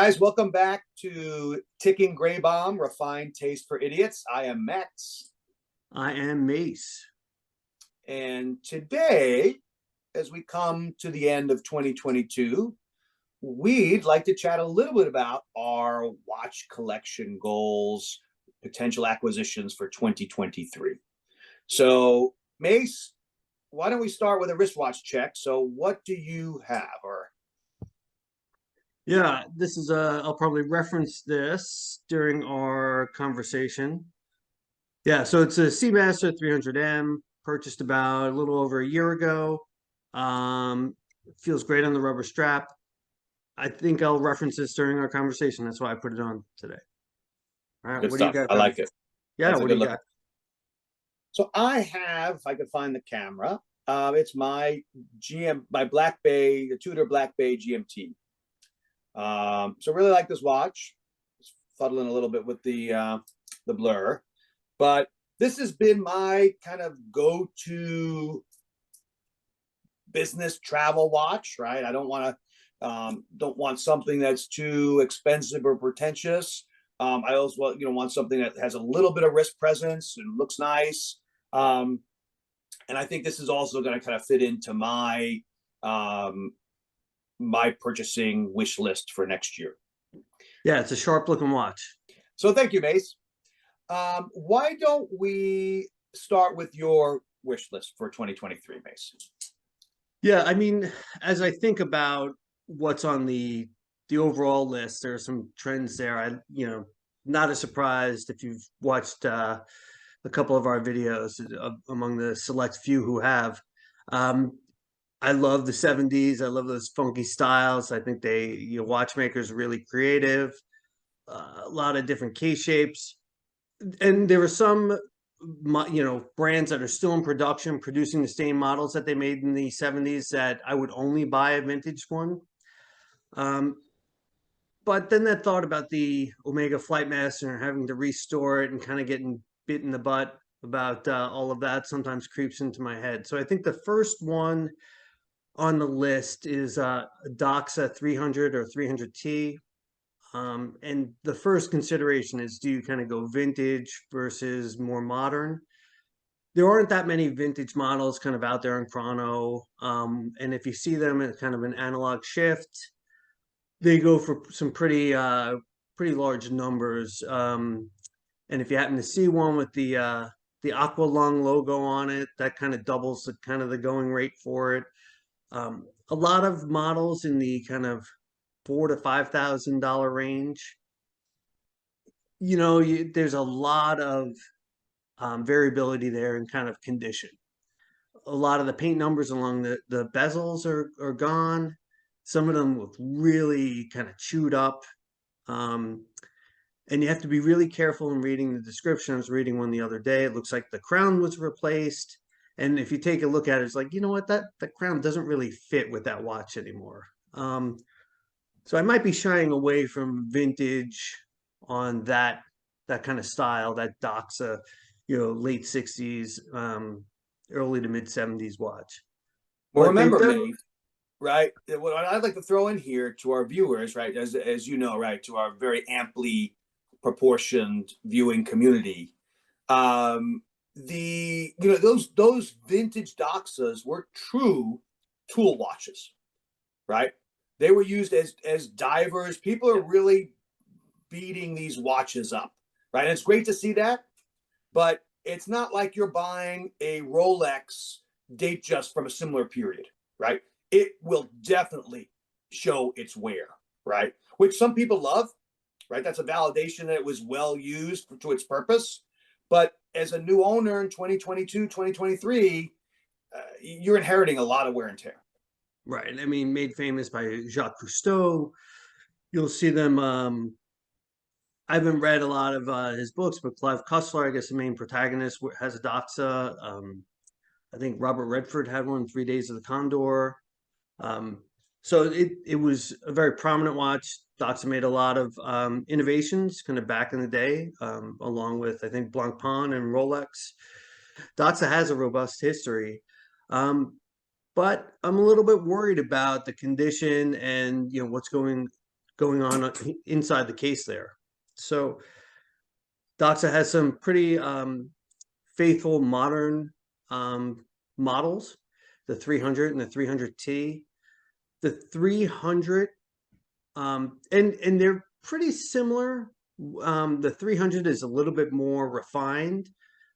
guys, welcome back to Ticking Gray Bomb, Refined Taste for Idiots. I am Mex. I am Mase. And today, as we come to the end of 2022, we'd like to chat a little bit about our watch collection goals, potential acquisitions for 2023. So, Mase, why don't we start with a wristwatch check? So, what do you have? Yeah, this is I'll probably reference this during our conversation. Yeah, so it's a Seamaster 300M, purchased about a little over a year ago. Feels great on the rubber strap. I think I'll reference this during our conversation. That's why I put it on today. All right, Good what do you stuff. got? I like it. Yeah, That's a what do good you look. got? So I have, if I could find the camera, it's my my Black Bay, the Tudor Black Bay GMT. So really like this watch. Just fuddling a little bit with the blur, but this has been my kind of go-to business travel watch. Right? I don't want something that's too expensive or pretentious. I also want something that has a little bit of wrist presence and looks nice. And I think this is also going to kind of fit into my my purchasing wish list for next year. Yeah, it's a sharp looking watch. So thank you, Mase. Why don't we start with your wish list for 2023, Mase? Yeah, I mean, as I think about what's on the overall list, there are some trends there. Not as surprised if you've watched a couple of our videos among the select few who have. I love the 70s. I love those funky styles. I think watchmakers are really creative. A lot of different case shapes, and there are some brands that are still in production producing the same models that they made in the 70s that I would only buy a vintage one. But then that thought about the Omega Flightmaster and having to restore it and kind of getting bit in the butt about all of that sometimes creeps into my head. So I think the first one on the list is a DOXA 300 or 300T. And the first consideration is, do you kind of go vintage versus more modern? There aren't that many vintage models kind of out there in chrono. And if you see them in kind of an analog shift, they go for some pretty large numbers. And if you happen to see one with the Aqua Lung logo on it, that kind of doubles the going rate for it. A lot of models in the kind of $4,000 to $5,000 range. There's a lot of variability there in kind of condition. A lot of the paint numbers along the bezels are gone. Some of them look really kind of chewed up. And you have to be really careful in reading the description. I was reading one the other day. It looks like the crown was replaced. And if you take a look at it, it's like, you know what, that crown doesn't really fit with that watch anymore. So I might be shying away from vintage on that kind of style, that DOXA, late 60s, early to mid 70s watch. Well, remember me, right? What I'd like to throw in here to our viewers, right, as you know, right, to our very amply proportioned viewing community, those vintage DOXAs were true tool watches, right? They were used as divers. People are really beating these watches up, right? And it's great to see that, but it's not like you're buying a Rolex date just from a similar period, right? It will definitely show its wear, right? Which some people love, right? That's a validation that it was well used to its purpose. But as a new owner in 2022, 2023, you're inheriting a lot of wear and tear. Right. I mean, made famous by Jacques Cousteau. You'll see them. I haven't read a lot of his books, but Clive Cussler, I guess the main protagonist, has a DOXA. I think Robert Redford had one, 3 Days of the Condor. So it was a very prominent watch. DOXA made a lot of innovations kind of back in the day, along with, I think, Blancpain and Rolex. DOXA has a robust history. But I'm a little bit worried about the condition and what's going going on inside the case there. So DOXA has some pretty faithful modern models, the 300 and the 300T. The 300, and they're pretty similar. The 300 is a little bit more refined,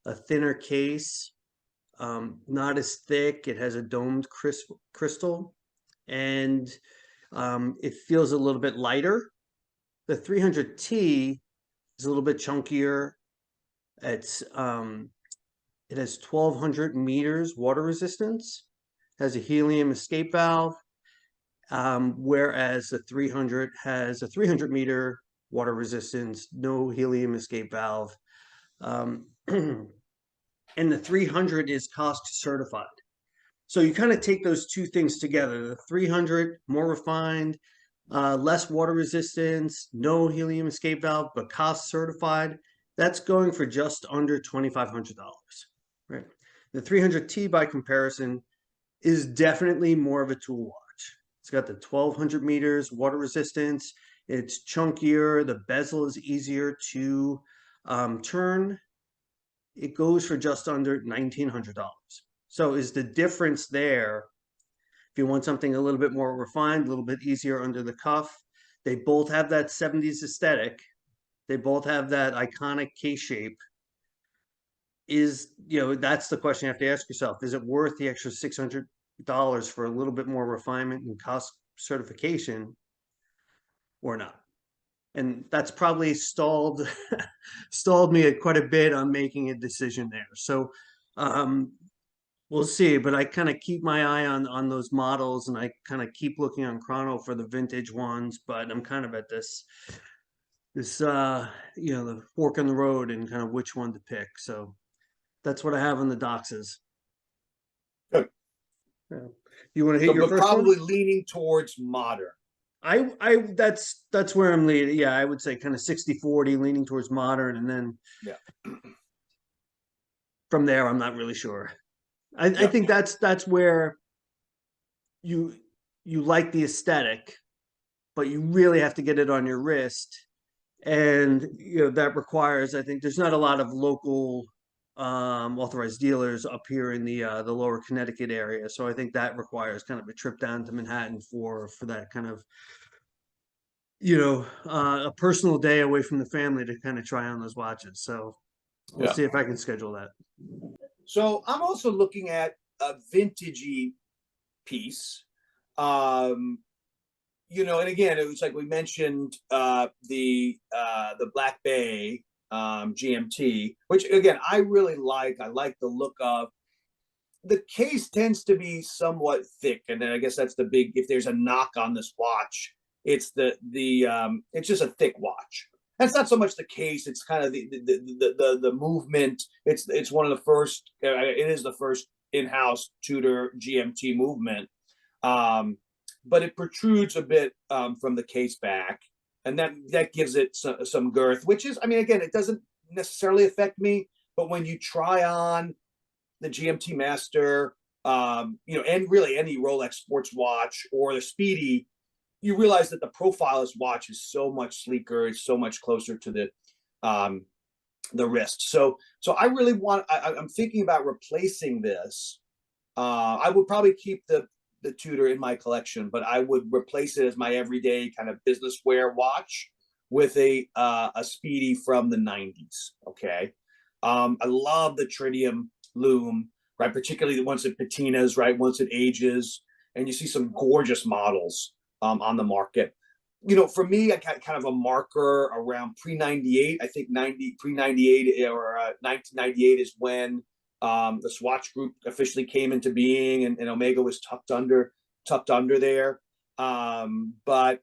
a thinner case, not as thick. It has a domed crystal, and it feels a little bit lighter. The 300T is a little bit chunkier. It's it has 1,200 meters water resistance, has a helium escape valve, whereas the 300 has a 300-meter water resistance, no helium escape valve. And the 300 is cost certified. So you kind of take those two things together. The 300, more refined, less water resistance, no helium escape valve, but cost certified. That's going for just under $2,500, right? The 300T by comparison is definitely more of a tool watch. It's got the 1,200 meters water resistance. It's chunkier. The bezel is easier to turn. It goes for just under $1,900. So is the difference there? If you want something a little bit more refined, a little bit easier under the cuff, they both have that 70s aesthetic. They both have that iconic case shape. That's the question you have to ask yourself. Is it worth the extra $600 for a little bit more refinement and cost certification or not? And that's probably stalled me quite a bit on making a decision there. So we'll see, but I kind of keep my eye on those models, and I kind of keep looking on Chrono for the vintage ones, but I'm kind of at this the fork in the road and kind of which one to pick. So that's what I have on the Doxas. Good. Yeah. You want to hit your but first probably one? leaning towards modern. That's where I'm leaning. Yeah, I would say kind of 60-40, leaning towards modern, and then from there, I'm not really sure. I think that's where you like the aesthetic, but you really have to get it on your wrist, and that requires. I think there's not a lot of local authorized dealers up here in the lower Connecticut area, so I think that requires kind of a trip down to Manhattan for that kind of a personal day away from the family to kind of try on those watches. So we'll see if I can schedule that. So I'm also looking at a vintagey piece. And again, it was like we mentioned the Black Bay GMT, which again I really like. I like the look of. The case tends to be somewhat thick, and then I guess that's the big. If there's a knock on this watch, it's it's just a thick watch. That's not so much the case; it's kind of the movement. It's one of the first. It is the first in-house Tudor GMT movement, but it protrudes a bit from the case back, and that gives it some girth. Which is, I mean, again, it doesn't necessarily affect me, but when you try on the GMT Master, and really any Rolex sports watch or the Speedy, you realize that the profile of this watch is so much sleeker. It's so much closer to the wrist. So I really I'm thinking about replacing this. I would probably keep the Tudor in my collection, but I would replace it as my everyday kind of business wear watch with a Speedy from the 90s. Okay. I love the tritium lume, right? Particularly once it patinas, right? Once it ages, and you see some gorgeous models on the market. For me, I got kind of a marker around pre-98. I think pre-98 or 1998 is when the Swatch Group officially came into being, and Omega was tucked under there. But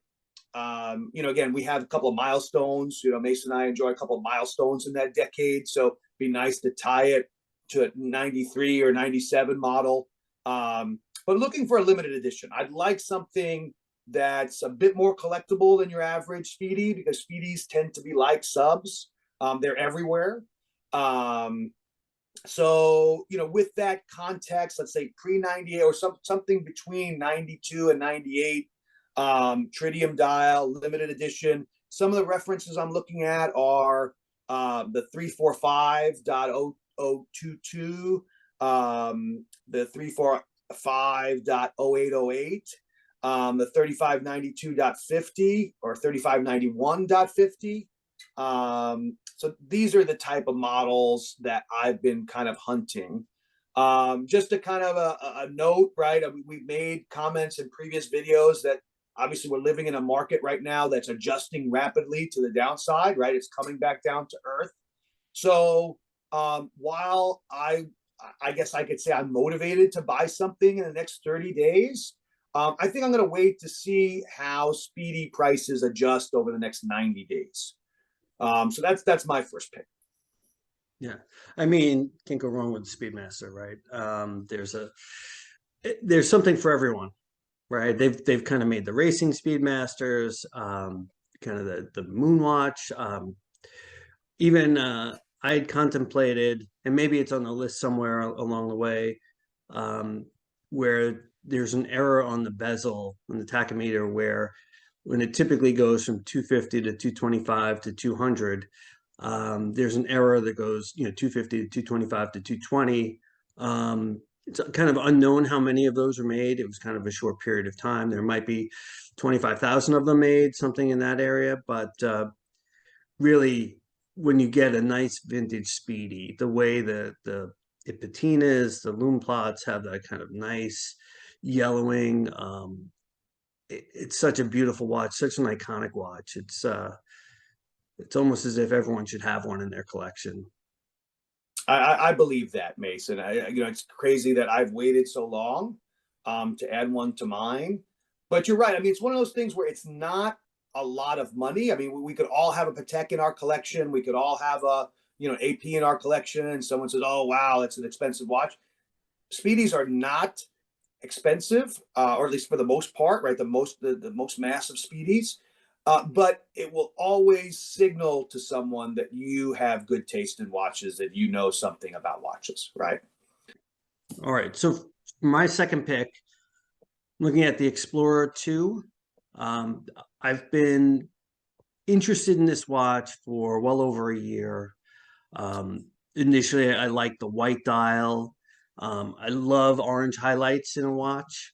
again, we have a couple of milestones. Mason and I enjoy a couple of milestones in that decade, so it'd be nice to tie it to a 93 or 97 model. But looking for a limited edition. I'd like something that's a bit more collectible than your average Speedy, because Speedies tend to be like subs. They're everywhere. So, with that context, let's say pre-98 or something between 92 and 98, tritium dial, limited edition. Some of the references I'm looking at are the 345.0022, the 345.0808, the 3592.50 or 3591.50. So these are the type of models that I've been kind of hunting. Just a kind of a note, right? I mean, we've made comments in previous videos that obviously we're living in a market right now that's adjusting rapidly to the downside, right? It's coming back down to earth. So while I guess I could say I'm motivated to buy something in the next 30 days, I think I'm going to wait to see how speedy prices adjust over the next 90 days. So that's my first pick. Yeah, I mean, can't go wrong with the Speedmaster, right? There's something for everyone, right? They've kind of made the racing Speedmasters, kind of the Moonwatch. Even I had contemplated, and maybe it's on the list somewhere along the way, where there's an error on the bezel on the tachometer where when it typically goes from 250 to 225 to 200, there's an error that goes, 250 to 225 to 220. It's kind of unknown how many of those are made. It was kind of a short period of time. There might be 25,000 of them made, something in that area. But really, when you get a nice vintage Speedy, the way the patinas, the loom plots have that kind of nice yellowing. It's such a beautiful watch, such an iconic watch. It's almost as if everyone should have one in their collection. I believe that, Mason. It's crazy that I've waited so long to add one to mine. But you're right. I mean, it's one of those things where it's not a lot of money. I mean, we could all have a Patek in our collection. We could all have a AP in our collection. And someone says, "Oh, wow, it's an expensive watch." Speedies are not expensive, or at least for the most part, right? The most massive speedies, but it will always signal to someone that you have good taste in watches, that you know something about watches, right? All right. So my second pick, looking at the Explorer 2, I've been interested in this watch for well over a year. Initially, I liked the white dial. I love orange highlights in a watch.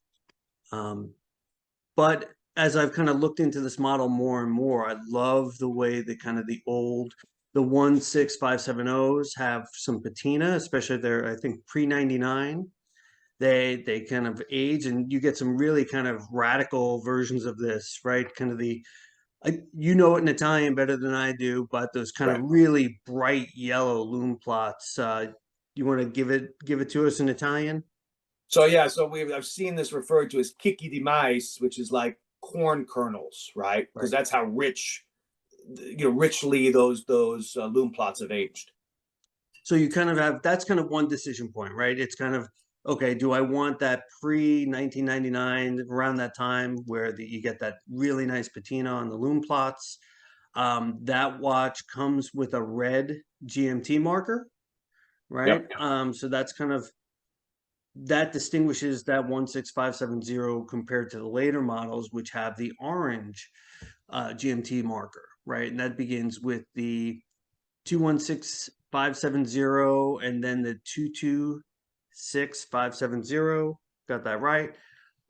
But as I've kind of looked into this model more and more, I love the way the kind of the 16570s have some patina, especially they're, I think, pre-99. They kind of age, and you get some really kind of radical versions of this, right? Kind of you know it in Italian better than I do, but those kind of Right. really bright yellow loom plots. You want to give it to us in Italian? So yeah, so I've seen this referred to as chicchi di mais, which is like corn kernels, right? Because Right. that's how richly those loom plots have aged. So you kind of have that's kind of one decision point, right? It's kind of okay, do I want that pre 1999 around that time where you get that really nice patina on the loom plots? That watch comes with a red GMT marker, right? Yep. So that's kind of that distinguishes that 16570 compared to the later models, which have the orange GMT marker, right? And that begins with the 216570 and then the 226570. Got that right.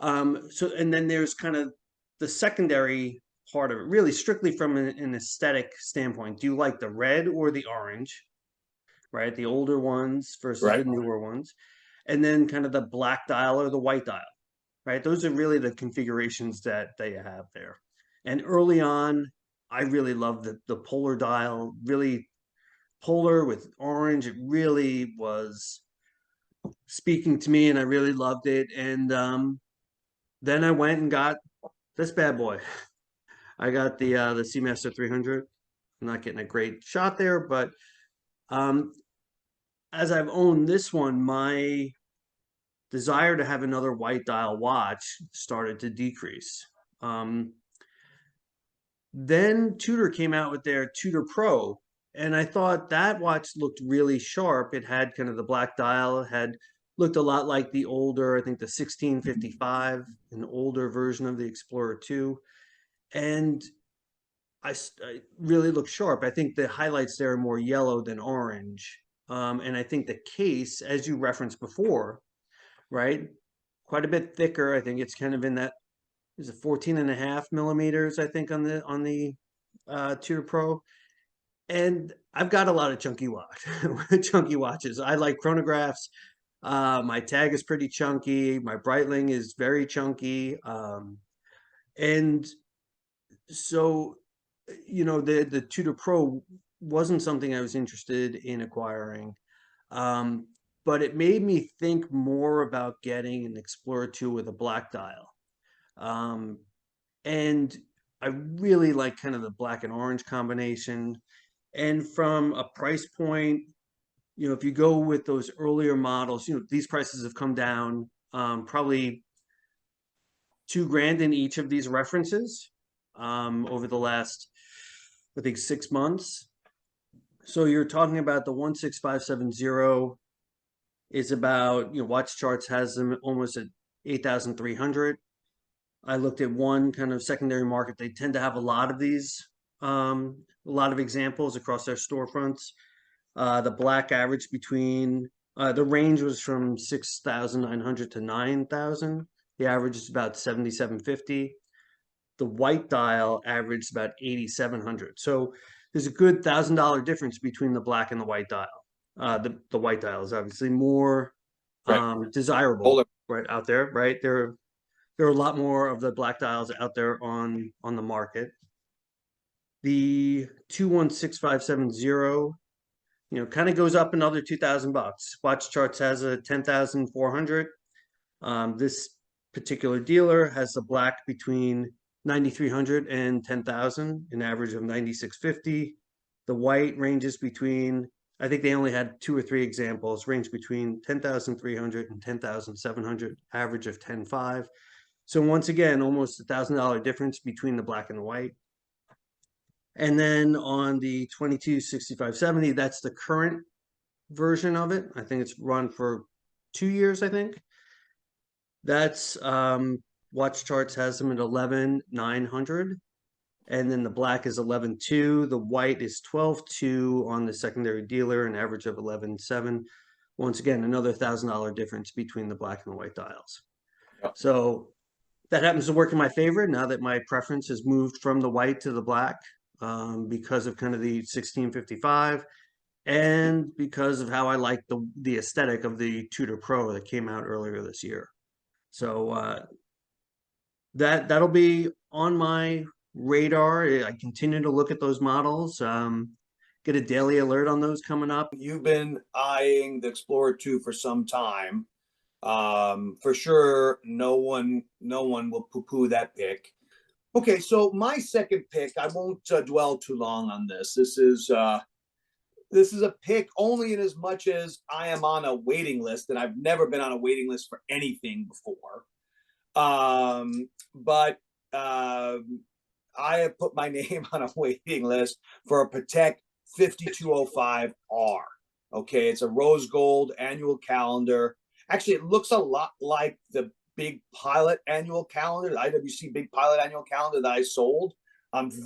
So, and then there's kind of the secondary part of it, really strictly from an aesthetic standpoint. Do you like the red or the orange, right? The older ones versus the Right. newer ones. And then kind of the black dial or the white dial, right? Those are really the configurations that you have there. And early on, I really loved the polar dial, really polar with orange. It really was speaking to me, and I really loved it. And then I went and got this bad boy. I got the Seamaster 300. I'm not getting a great shot there, but um, as I've owned this one, my desire to have another white dial watch started to decrease. Then Tudor came out with their Tudor Pro, and I thought that watch looked really sharp. It had kind of the black dial, it had looked a lot like the older, I think the 1655, an older version of the Explorer 2. And I really look sharp. I think the highlights there are more yellow than orange. And I think the case, as you referenced before, right, quite a bit thicker. I think it's kind of in that, is it 14.5 millimeters, I think, on the Tutor Pro. And I've got a lot of chunky chunky watches. I like chronographs. My tag is pretty chunky. My Breitling is very chunky. And so, the Tutor Pro wasn't something I was interested in acquiring. Um, but it made me think more about getting an Explorer 2 with a black dial. Um, and I really like kind of the black and orange combination. And from a price point, if you go with those earlier models, these prices have come down, probably $2,000 in each of these references, over the last, I think, 6 months. So you're talking about the 16570 is about, Watch Charts has them almost at 8,300. I looked at one kind of secondary market. They tend to have a lot of these, a lot of examples across their storefronts. The black average between the range was from 6,900 to 9,000. The average is about 7,750. The white dial averaged about 8,700. So there's a good $1,000 difference between the black and the white dial. The white dial is obviously more Right. desirable, Older. right, out there, right? There are a lot more of the black dials out there on the market. The 216570, kind of goes up another $2,000. Watch Charts has a 10,400. This particular dealer has the black between 9,300 and 10,000, an average of 9,650. The white ranges between, I think they only had 2 or 3 examples, range between 10,300 and 10,700, average of 10,500. So once again, almost $1,000 difference between the black and the white. And then on the 226570, that's the current version of it. I think it's run for 2 years, I think. That's Watch Charts has them at 11,900. And then the black is 11,200. The white is 12,200 on the secondary dealer, an average of 11,700. Once again, another $1,000 difference between the black and the white dials. Yep. So that happens to work in my favor now that my preference has moved from the white to the black, because of kind of the 1655 and because of how I like the aesthetic of the Tutor Pro that came out earlier this year. So that'll be on my radar. I continue to look at those models. Get a daily alert on those coming up. You've been eyeing the Explorer 2 for some time. For sure, no one will poo-poo that pick. Okay, so my second pick, I won't dwell too long on this. This is a pick only in as much as I am on a waiting list, and I've never been on a waiting list for anything before. But I have put my name on a waiting list for a PATEK 5205R. Okay, it's a rose gold annual calendar. Actually, it looks a lot like the Big Pilot annual calendar, the IWC Big Pilot annual calendar that I sold.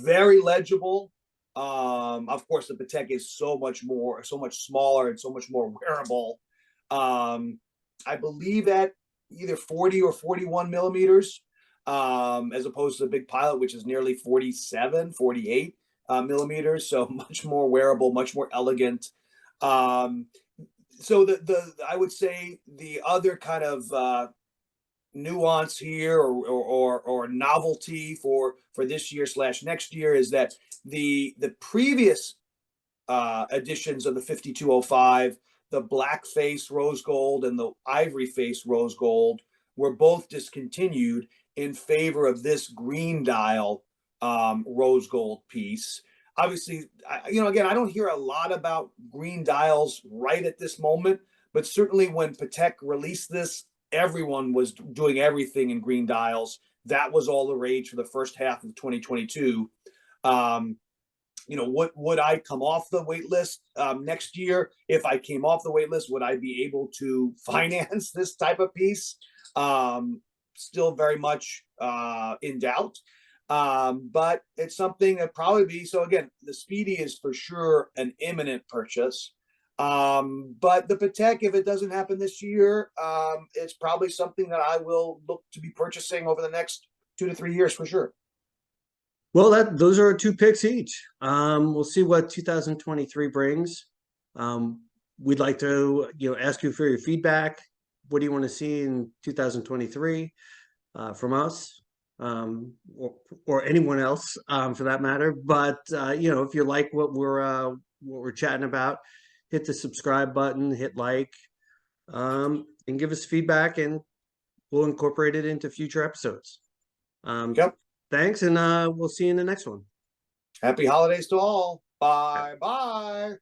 Very legible. Of course, the PATEK is so much smaller, and so much more wearable. I believe at either 40 or 41 millimeters, as opposed to the Big Pilot, which is nearly 47, 48 millimeters. So much more wearable, much more elegant. So I would say the other kind of nuance here, or novelty for this year / next year, is that the previous editions of the 5205, the black face rose gold and the ivory face rose gold, were both discontinued in favor of this green dial rose gold piece. Obviously, again, I don't hear a lot about green dials right at this moment, but certainly when PATEK released this, everyone was doing everything in green dials. That was all the rage for the first half of 2022. would I come off the wait list next year? If I came off the wait list, would I be able to finance this type of piece? Still very much in doubt. But it's something that probably be, so again, the Speedy is for sure an imminent purchase. But the Patek, if it doesn't happen this year, it's probably something that I will look to be purchasing over the next 2 to 3 years for sure. Well, those are our 2 picks each. We'll see what 2023 brings. We'd like to, ask you for your feedback. What do you want to see in 2023 from us, or anyone else, for that matter? But if you like what we're chatting about, hit the subscribe button, hit like, and give us feedback, and we'll incorporate it into future episodes. Yep. Thanks, and we'll see you in the next one. Happy holidays to all. Bye bye.